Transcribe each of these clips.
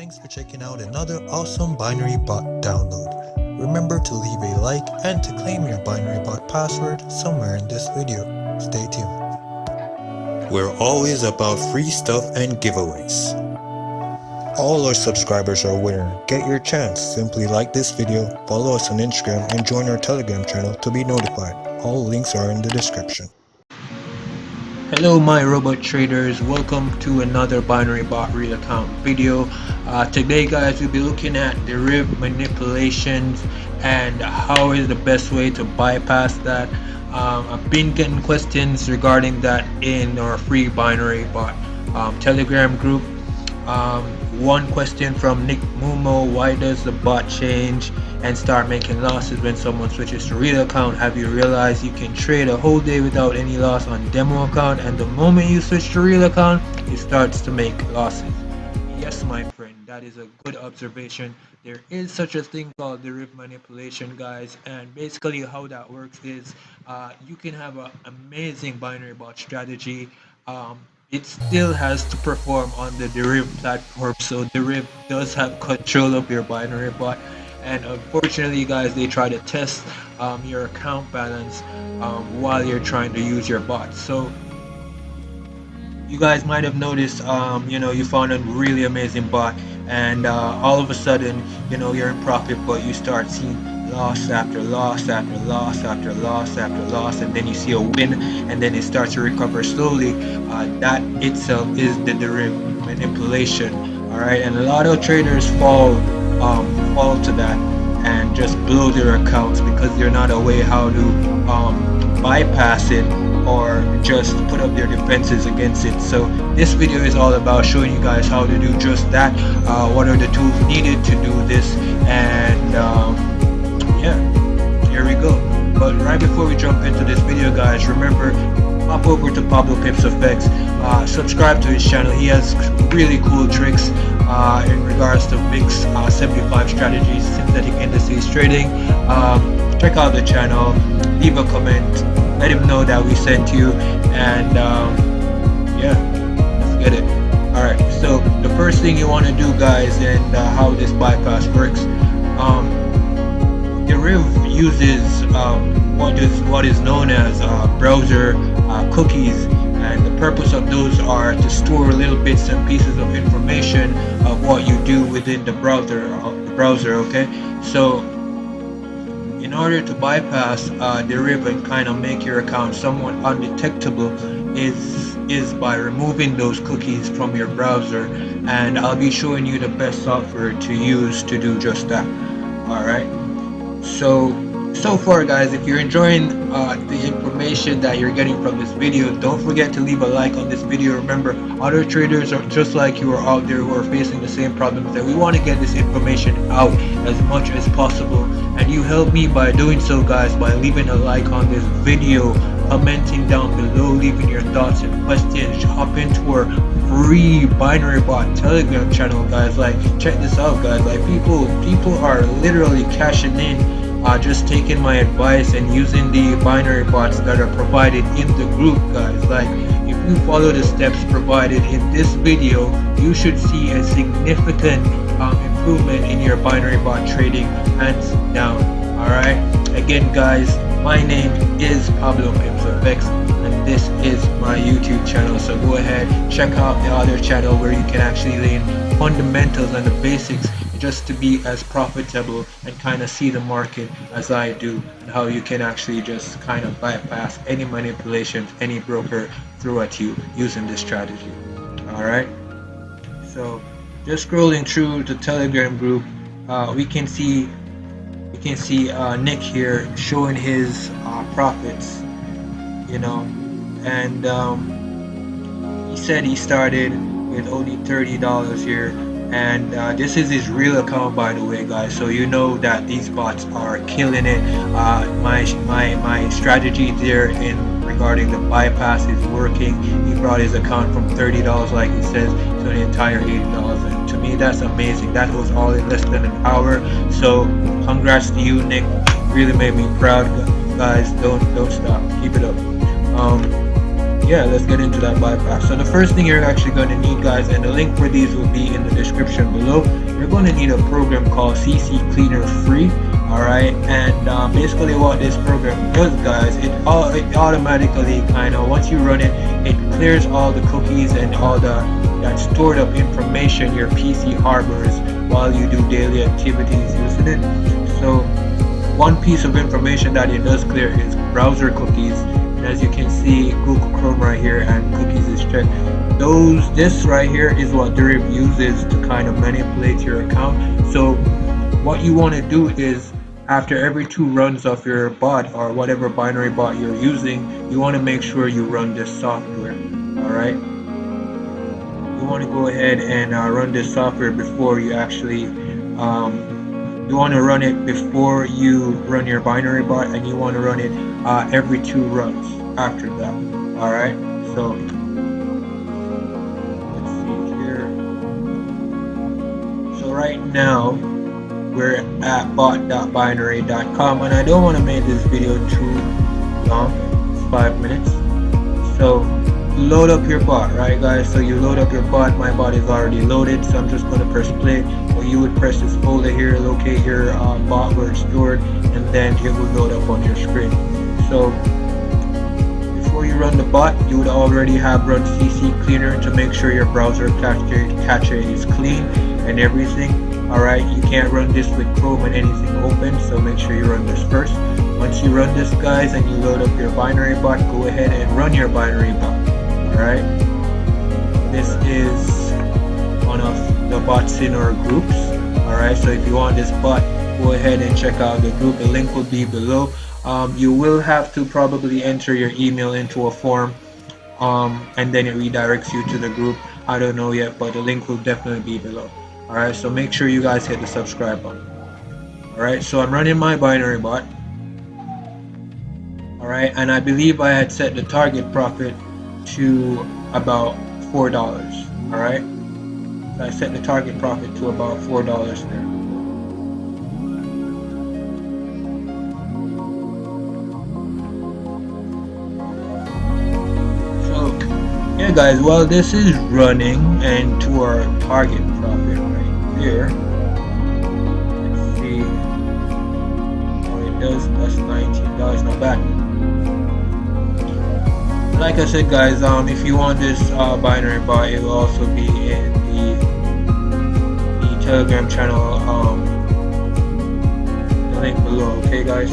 Thanks for checking out another awesome binary bot download. Remember to leave a like and to claim your binary bot password somewhere in this video. Stay tuned. We're always about free stuff and giveaways. All our subscribers are a winner. Get your chance. Simply like this video, follow us on Instagram, and join our Telegram channel to be notified. All links are in the description. Hello my robot traders, welcome to another binary bot real account video. Today guys, we'll be looking at Deriv manipulations and how is the best way to bypass that. I've been getting questions regarding that in our free binary bot Telegram group. One question from Nick Mumo: why does the bot change and start making losses when someone switches to real account? Have you realized you can trade a whole day without any loss on demo account, and the moment you switch to real account it starts to make losses? Yes my friend, that is a good observation. There is such a thing called Deriv manipulation guys, and basically how that works is you can have an amazing binary bot strategy. It still has to perform on the Deriv platform, so Deriv does have control of your binary bot, and unfortunately guys, they try to test your account balance while you're trying to use your bot. So you guys might have noticed you found a really amazing bot, and all of a sudden you're in profit, but you start seeing loss after loss after loss after loss after loss, and then you see a win, and then it starts to recover slowly. That itself is the Deriv manipulation. All right, and a lot of traders fall to that and just blow their accounts because they're not aware how to bypass it or just put up their defenses against it. So this video is all about showing you guys how to do just that. What are the tools needed to do this, and yeah, here we go. But right before we jump into this video guys, remember, hop over to PabloPipsFX, subscribe to his channel. He has really cool tricks in regards to VIX 75 strategies, synthetic indices trading. Check out the channel, leave a comment, let him know that we sent you, and yeah, let's get it. Alright, so the first thing you want to do guys, and how this bypass works, Deriv uses what is known as browser cookies, and the purpose of those are to store little bits and pieces of information of what you do within the browser. Okay, so in order to bypass Deriv and kind of make your account somewhat undetectable is by removing those cookies from your browser, and I'll be showing you the best software to use to do just that. All right. So far guys, if you're enjoying the information that you're getting from this video, don't forget to leave a like on this video. Remember, other traders are just like you are out there who are facing the same problems, that we want to get this information out as much as possible, and you help me by doing so guys, by leaving a like on this video, commenting down below, leaving your thoughts and questions. Hop into our free binary bot Telegram channel guys. Like, check this out guys, like people are literally cashing in, just taking my advice and using the binary bots that are provided in the group guys. Like, if you follow the steps provided in this video, you should see a significant improvement in your binary bot trading, hands down. All right, again guys, my name is PabloPipsFX, and this is my YouTube channel, so go ahead, check out the other channel where you can actually learn fundamentals and the basics just to be as profitable and kind of see the market as I do, and how you can actually just kind of bypass any manipulations any broker threw at you using this strategy. All right, so just scrolling through the Telegram group, we can see Nick here showing his profits, and he said he started with only $30 here, and this is his real account by the way guys, so you know that these bots are killing it. My strategy there in regarding the bypass is working. He brought his account from $30 like he says to an entire $80, and to me that's amazing. That was all in less than an hour, so congrats to you Nick, really made me proud guys. Don't stop, keep it up. yeah, let's get into that bypass. So the first thing you're actually going to need, guys, and the link for these will be in the description below. You're going to need a program called CCleaner free. Alright, and basically what this program does, guys, it automatically kind of, once you run it, it clears all the cookies and all that stored up information your PC harbors while you do daily activities using it. So one piece of information that it does clear is browser cookies, and as you can see, Google Chrome right here and cookies is checked. This right here is what Deriv uses to kind of manipulate your account. So what you want to do is, after every 2 runs of your bot or whatever binary bot you're using, you want to make sure you run this software. Alright, you want to go ahead and run this software before you actually you want to run it before you run your binary bot, and you want to run it every 2 runs after that. Alright, so let's see here. So right now we're at bot.binary.com, and I don't want to make this video too long. It's 5 minutes. So load up your bot, right guys? So you load up your bot. My bot is already loaded, so I'm just going to press play. Or you would press this folder here, locate your bot where it's stored, and then it will load up on your screen. So before you run the bot, you would already have run CCleaner to make sure your browser cache is clean and everything. Alright, you can't run this with Chrome and anything open, so make sure you run this first. Once you run this, guys, and you load up your binary bot, go ahead and run your binary bot. Alright, this is one of the bots in our groups. Alright, so if you want this bot, go ahead and check out the group. The link will be below. You will have to probably enter your email into a form, and then it redirects you to the group. I don't know yet, but the link will definitely be below. Alright, so make sure you guys hit the subscribe button. Alright, so I'm running my binary bot. Alright, and I believe I had set the target profit to about $4. Alright, so I set the target profit to about $4 there. So yeah guys, while this is running and to our target profit right here, let's see what it does. That's $19, not bad. Like I said guys, if you want this binary bot, it will also be in the Telegram channel, the link below. Okay guys,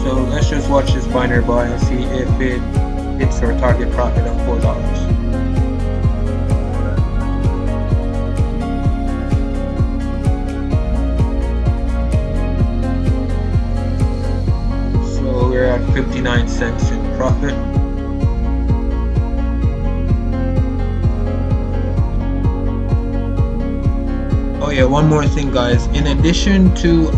so let's just watch this binary bot and see if it hits our target profit of $4. We're at 59 cents in profit. Oh yeah, one more thing guys, in addition to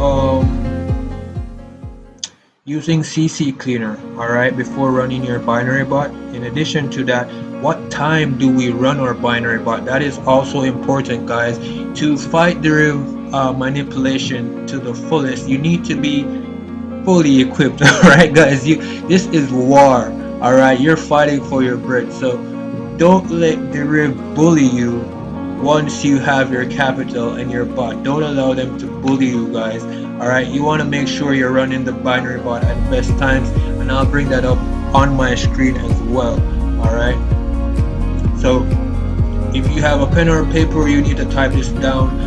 using CCleaner, alright, before running your binary bot, in addition to that, what time do we run our binary bot? That is also important guys. To fight Deriv manipulation to the fullest, you need to be fully equipped. Alright guys, this is war. Alright, you're fighting for your bread, so don't let Deriv bully you. Once you have your capital and your bot, don't allow them to bully you guys. Alright, you want to make sure you're running the binary bot at the best times, and I'll bring that up on my screen as well. Alright, so if you have a pen or a paper, you need to type this down.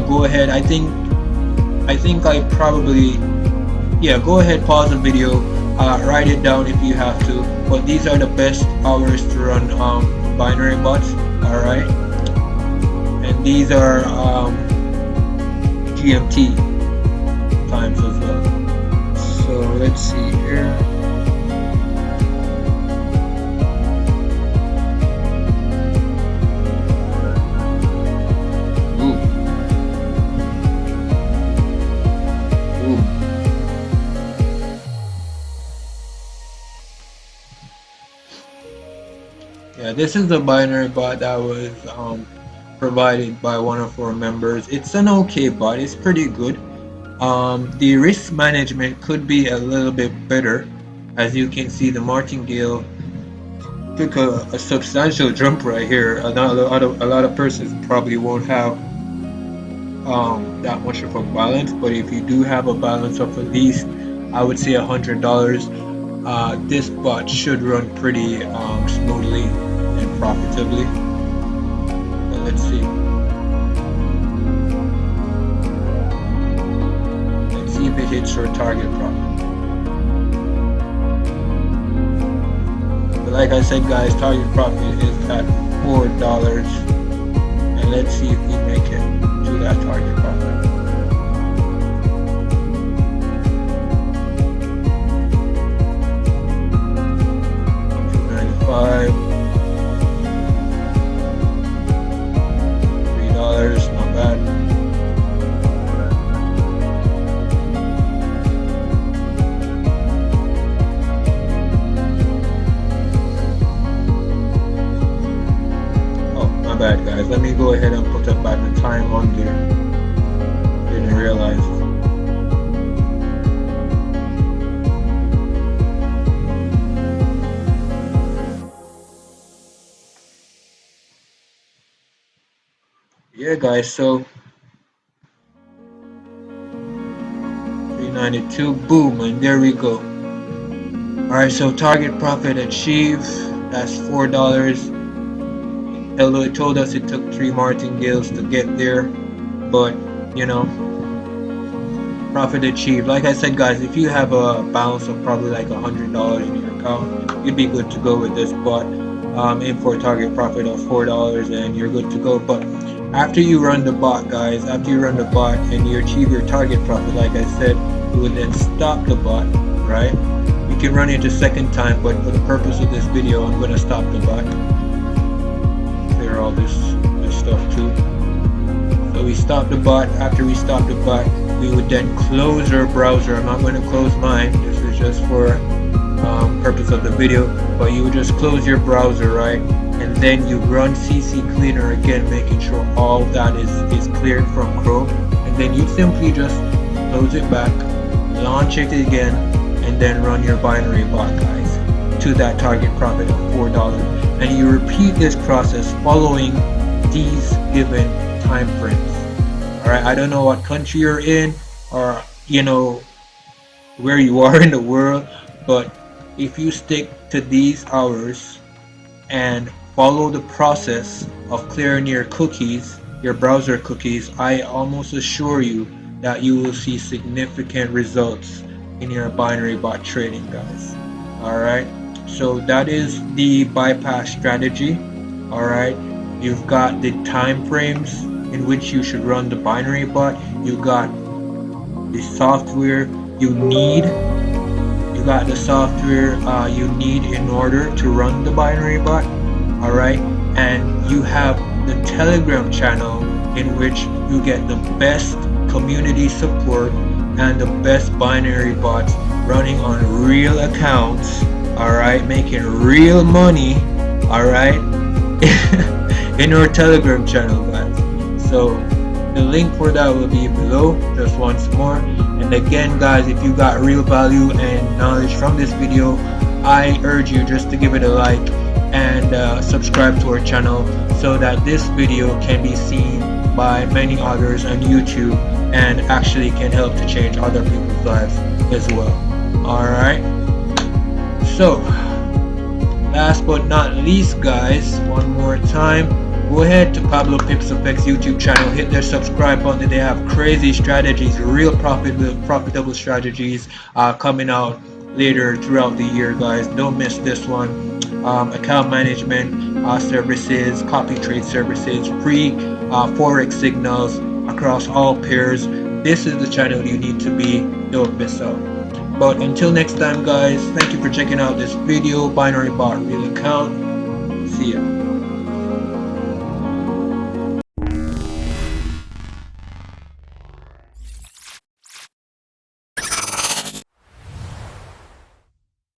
Go ahead, I think I probably, yeah, go ahead, pause the video, write it down if you have to, but these are the best hours to run binary bots. Alright, and these are GMT times as well. So let's see here. Yeah, this is the binary bot that was provided by one of our members. It's an okay bot, it's pretty good. The risk management could be a little bit better. As you can see, the martingale took a substantial jump right here. A lot of persons probably won't have that much of a balance, but if you do have a balance of at least, I would say $100, this bot should run pretty smoothly and profitably. But let's see. Let's see if it hits your target profit. But like I said, guys, target profit is at $4, and let's see if we make it to that target profit. $2.95, $3, not bad. Bad, guys. Let me go ahead and put up at the time on there. Didn't realize. Yeah, guys. So 392. Boom, and there we go. All right. So target profit achieved. That's $4. Although it told us it took 3 martingales to get there, but you know, profit achieved. Like I said, guys, if you have a balance of probably like $100 in your account, you'd be good to go with this bot. Aim for a target profit of $4 and you're good to go. But after you run the bot, guys, after you run the bot and you achieve your target profit, like I said, you will then stop the bot, right? You can run it a second time, but for the purpose of this video, I'm going to stop the bot. All this stuff too. So we stop the bot. After we stop the bot, we would then close our browser. I'm not going to close mine. This is just for purpose of the video. But you would just close your browser, right? And then you run CCleaner again, making sure all that is cleared from Chrome. And then you simply just close it back, launch it again, and then run your binary bot, guys, to that target profit of $4. And you repeat this process following these given time frames. All right, I don't know what country you're in or you know where you are in the world, but if you stick to these hours and follow the process of clearing your cookies, your browser cookies, I almost assure you that you will see significant results in your binary bot trading, guys. All right. So that is the bypass strategy. All right, you've got the time frames in which you should run the binary bot. You got the software you need. You got the software you need in order to run the binary bot. All right, and you have the Telegram channel in which you get the best community support and the best binary bots running on real accounts. Alright, making real money, alright, in our Telegram channel, guys. So the link for that will be below, just once more. And again, guys, if you got real value and knowledge from this video, I urge you just to give it a like and subscribe to our channel so that this video can be seen by many others on YouTube and actually can help to change other people's lives as well. Alright. So, last but not least, guys, one more time, go ahead to PabloPipsFX YouTube channel, hit their subscribe button. They have crazy strategies, real profitable strategies coming out later throughout the year, guys. Don't miss this one. Account management services, copy trade services, free forex signals across all pairs. This is the channel you need to be. Don't miss out. But until next time, guys, thank you for checking out this video. Binary bot real account. See ya.